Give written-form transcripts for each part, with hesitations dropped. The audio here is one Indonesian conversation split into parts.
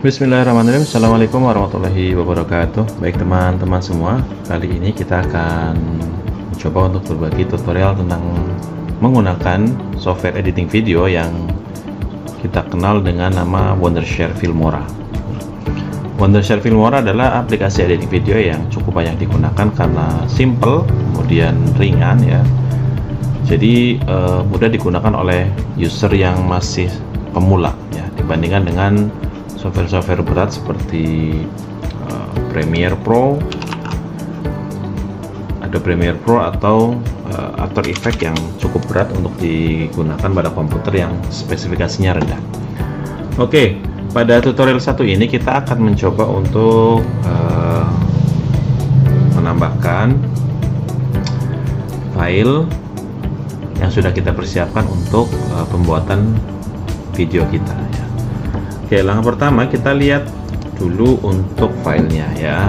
Bismillahirrahmanirrahim. Assalamualaikum warahmatullahi wabarakatuh. Baik teman-teman semua, kali ini kita akan mencoba untuk berbagi tutorial tentang menggunakan software editing video yang kita kenal dengan nama Wondershare Filmora. Wondershare Filmora adalah aplikasi editing video yang cukup banyak digunakan karena simple, kemudian ringan ya. Jadi mudah digunakan oleh user yang masih pemula ya, dibandingkan dengan software-software berat seperti Premiere Pro, ada Premiere Pro atau After Effects yang cukup berat untuk digunakan pada komputer yang spesifikasinya rendah. Oke, pada tutorial satu ini kita akan mencoba untuk menambahkan file yang sudah kita persiapkan untuk pembuatan video kita ya. Oke, langkah pertama kita lihat dulu untuk filenya ya.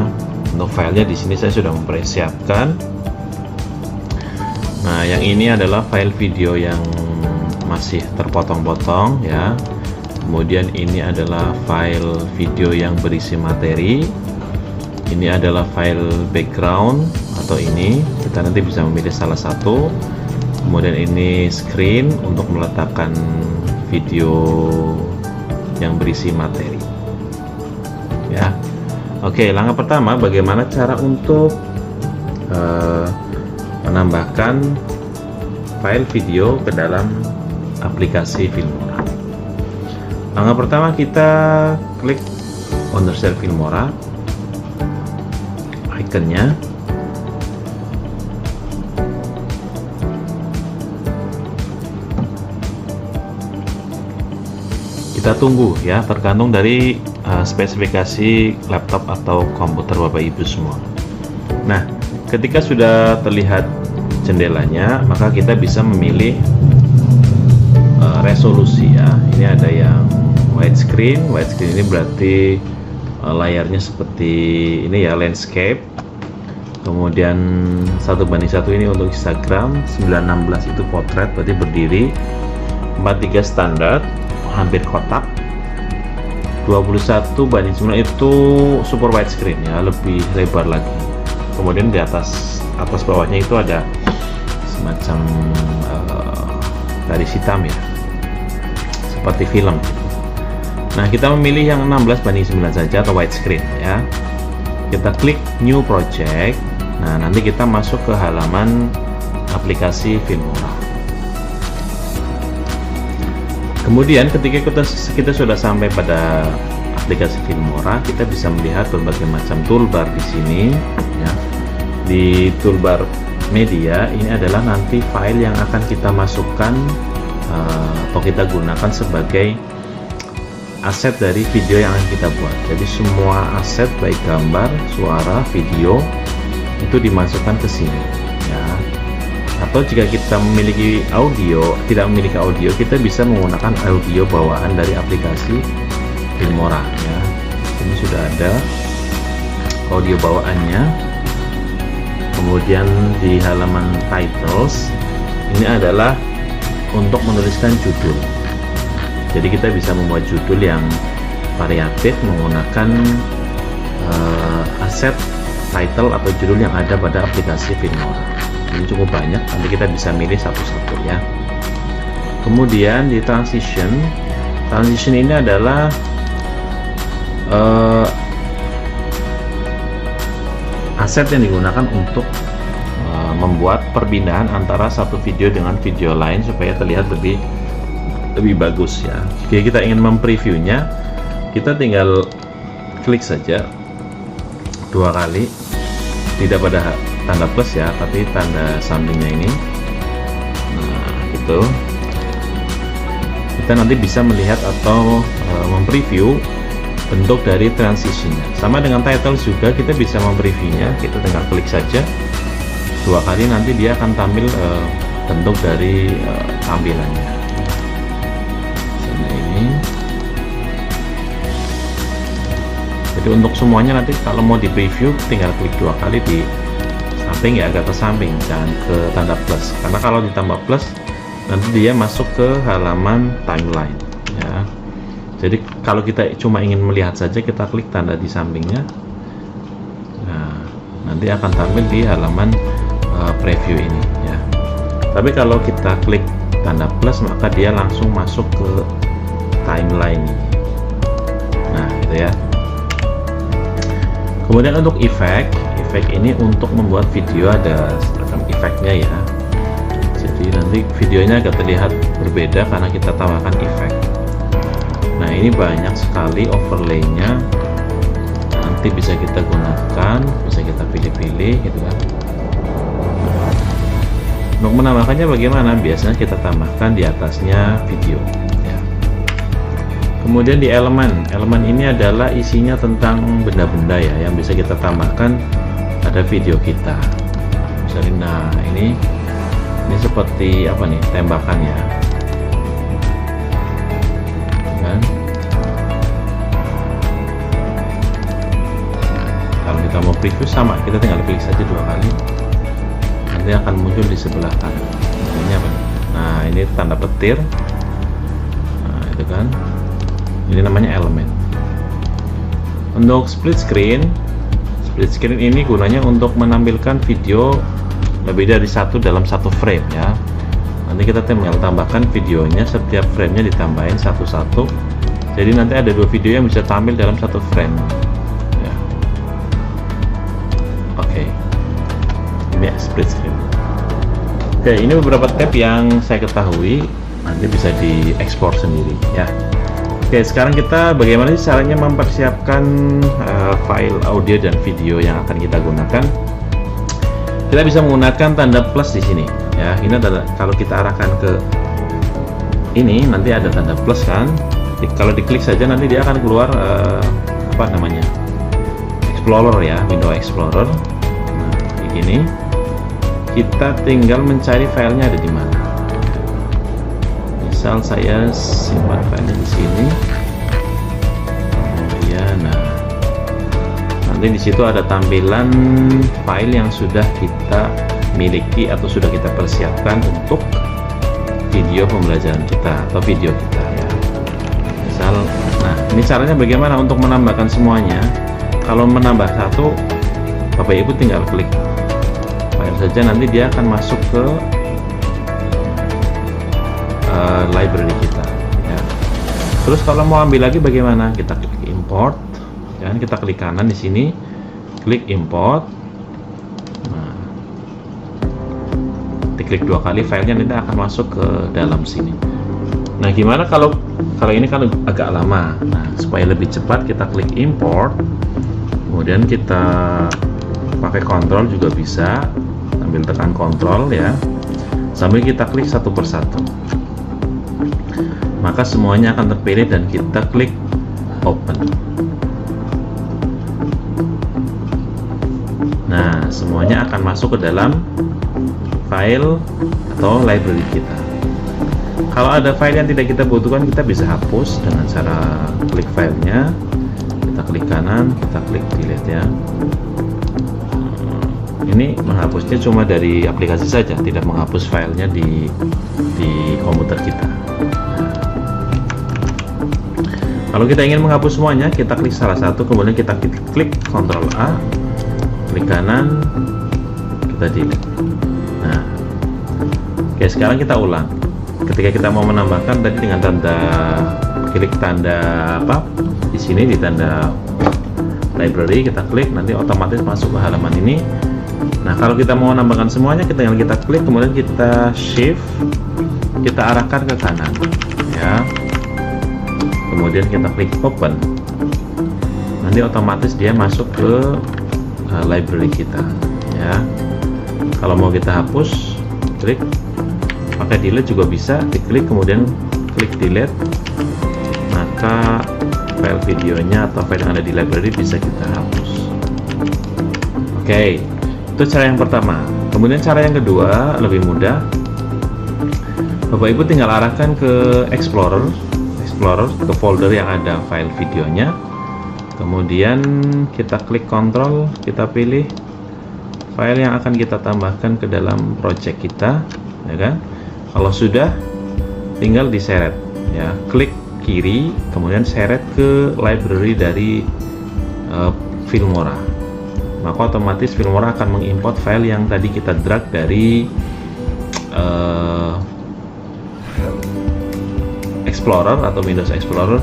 Untuk filenya di sini saya sudah mempersiapkan. Nah, yang ini adalah file video yang masih terpotong-potong ya. Kemudian ini adalah file video yang berisi materi. Ini adalah file background atau ini kita nanti bisa memilih salah satu. Kemudian ini screen untuk meletakkan video yang berisi materi ya. Oke, langkah pertama bagaimana cara untuk menambahkan file video ke dalam aplikasi Filmora. Langkah pertama kita klik Wondershare Filmora, ikonnya. Kita tunggu ya, tergantung dari spesifikasi laptop atau komputer Bapak Ibu semua. Nah, ketika sudah terlihat jendelanya, maka kita bisa memilih resolusi ya. Ini ada yang widescreen. Widescreen ini berarti layarnya seperti ini ya, landscape. Kemudian 1:1 ini untuk Instagram, 9:16 itu potret, berarti berdiri. 43 standar, hampir kotak. 21:9 itu super widescreen ya, lebih lebar lagi. Kemudian di atas bawahnya itu ada semacam garis hitam ya, seperti film. Nah, kita memilih yang 16:9 saja atau widescreen ya. Kita klik new project. Nah, nanti kita masuk ke halaman aplikasi Filmora. Kemudian ketika kita sudah sampai pada aplikasi Filmora, kita bisa melihat berbagai macam toolbar di sini ya. Di toolbar media ini adalah nanti file yang akan kita masukkan atau kita gunakan sebagai aset dari video yang akan kita buat. Jadi semua aset baik gambar, suara, video itu dimasukkan ke sini ya. Atau jika kita memiliki audio, tidak memiliki audio, kita bisa menggunakan audio bawaan dari aplikasi Filmora ya. Ini sudah ada audio bawaannya. Kemudian di halaman titles ini adalah untuk menuliskan judul. Jadi kita bisa membuat judul yang variatif menggunakan aset title atau judul yang ada pada aplikasi Filmora. Ini cukup banyak, nanti kita bisa milih satu-satu ya. Kemudian di transition ini adalah aset yang digunakan untuk membuat perbindahan antara satu video dengan video lain supaya terlihat lebih bagus ya. Jika kita ingin mempreviewnya, kita tinggal klik saja 2 kali, tidak pada tanda plus ya, tapi tanda sampingnya ini. Nah, gitu. Kita nanti bisa melihat atau mempreview bentuk dari transitionnya. Sama dengan title juga kita bisa mempreviewnya. Kita tinggal klik saja 2 kali, nanti dia akan tampil bentuk dari tampilannya. Nah, ini. Jadi untuk semuanya nanti kalau mau di preview tinggal klik 2 kali di samping ya, agak ke samping, jangan ke tanda plus, karena kalau ditambah plus nanti dia masuk ke halaman timeline ya. Jadi kalau kita cuma ingin melihat saja, kita klik tanda di sampingnya. Nah, nanti akan tampil di halaman preview ini ya. Tapi kalau kita klik tanda plus, maka dia langsung masuk ke timeline. Nah, gitu ya. Kemudian untuk efek ini untuk membuat video ada semacam efeknya ya. Jadi nanti videonya agak terlihat berbeda karena kita tambahkan efek. Nah, ini banyak sekali overlay-nya, nanti bisa kita gunakan, bisa kita pilih-pilih gitu kan. Untuk menambahkannya bagaimana? Biasanya kita tambahkan di atasnya video ya. Kemudian di elemen ini adalah isinya tentang benda-benda ya, yang bisa kita tambahkan pada video kita. Misalnya, nah ini seperti apa nih tembakannya kan. Kalau kita mau preview sama, kita tinggal klik saja 2 kali, nanti akan muncul di sebelah kanan. Ini apa nih? Nah, ini tanda petir. Nah, itu kan, ini namanya elemen. Untuk split screen ini gunanya untuk menampilkan video lebih dari satu dalam satu frame ya. Nanti kita tinggal tambahkan videonya, setiap framenya ditambahin satu-satu, jadi nanti ada 2 video yang bisa tampil dalam satu frame ya. Oke. Ini split screen. Oke, ini beberapa tab yang saya ketahui, nanti bisa diekspor sendiri ya. Oke, sekarang kita bagaimana sih caranya mempersiapkan file audio dan video yang akan kita gunakan. Kita bisa menggunakan tanda plus di sini ya. Ini adalah kalau kita arahkan ke ini, nanti ada tanda plus kan. Kalau diklik saja nanti dia akan keluar apa namanya, Explorer ya, window Explorer. Nah, begini. Kita tinggal mencari filenya ada di mana. Misal saya simpan filenya di sini. Ya, nah, nanti di situ ada tampilan file yang sudah kita miliki atau sudah kita persiapkan untuk video pembelajaran kita atau video kita ya. Misal, nah ini caranya bagaimana untuk menambahkan semuanya. Kalau menambah satu, Bapak Ibu tinggal klik file saja, nanti dia akan masuk ke library kita ya. Terus kalau mau ambil lagi bagaimana? Kita klik import. Dan kita klik kanan di sini, klik import. Nah, diklik 2 kali, filenya nanti akan masuk ke dalam sini. Nah, gimana kalau ini kan agak lama. Nah, supaya lebih cepat kita klik import, kemudian kita pakai kontrol juga bisa, sambil tekan kontrol ya, sambil kita klik satu persatu, maka semuanya akan terpilih dan kita klik open. Nah, semuanya akan masuk ke dalam file atau library kita. Kalau ada file yang tidak kita butuhkan, kita bisa hapus dengan cara klik filenya, kita klik kanan, kita klik delete ya. Ini menghapusnya cuma dari aplikasi saja, tidak menghapus filenya di komputer kita. Kalau kita ingin menghapus semuanya, kita klik salah satu, kemudian kita klik Ctrl A, klik kanan, kita delete. Nah, oke, sekarang kita ulang. Ketika kita mau menambahkan tadi dengan klik tanda apa di sini, di tanda library, kita klik, nanti otomatis masuk ke halaman ini. Nah, kalau kita mau menambahkan semuanya, kita klik, kemudian kita shift, kita arahkan ke kanan ya, kemudian kita klik open. Nanti otomatis dia masuk ke library kita ya. Kalau mau kita hapus, klik, pakai delete juga bisa, diklik kemudian klik delete, maka file videonya atau file yang ada di library bisa kita hapus. Oke, itu cara yang pertama. Kemudian cara yang kedua lebih mudah. Bapak Ibu tinggal arahkan ke Explorer ke folder yang ada file videonya. Kemudian kita klik kontrol, kita pilih file yang akan kita tambahkan ke dalam project kita, ya kan? Kalau sudah, tinggal diseret ya, klik kiri, kemudian seret ke library dari Filmora. Maka otomatis Filmora akan mengimport file yang tadi kita drag dari Explorer atau Windows Explorer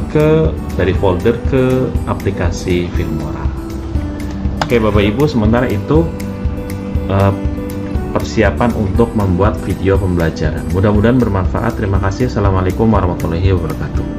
dari folder ke aplikasi Filmora. Oke Bapak Ibu, sementara itu persiapan untuk membuat video pembelajaran. Mudah-mudahan bermanfaat. Terima kasih. Assalamualaikum warahmatullahi wabarakatuh.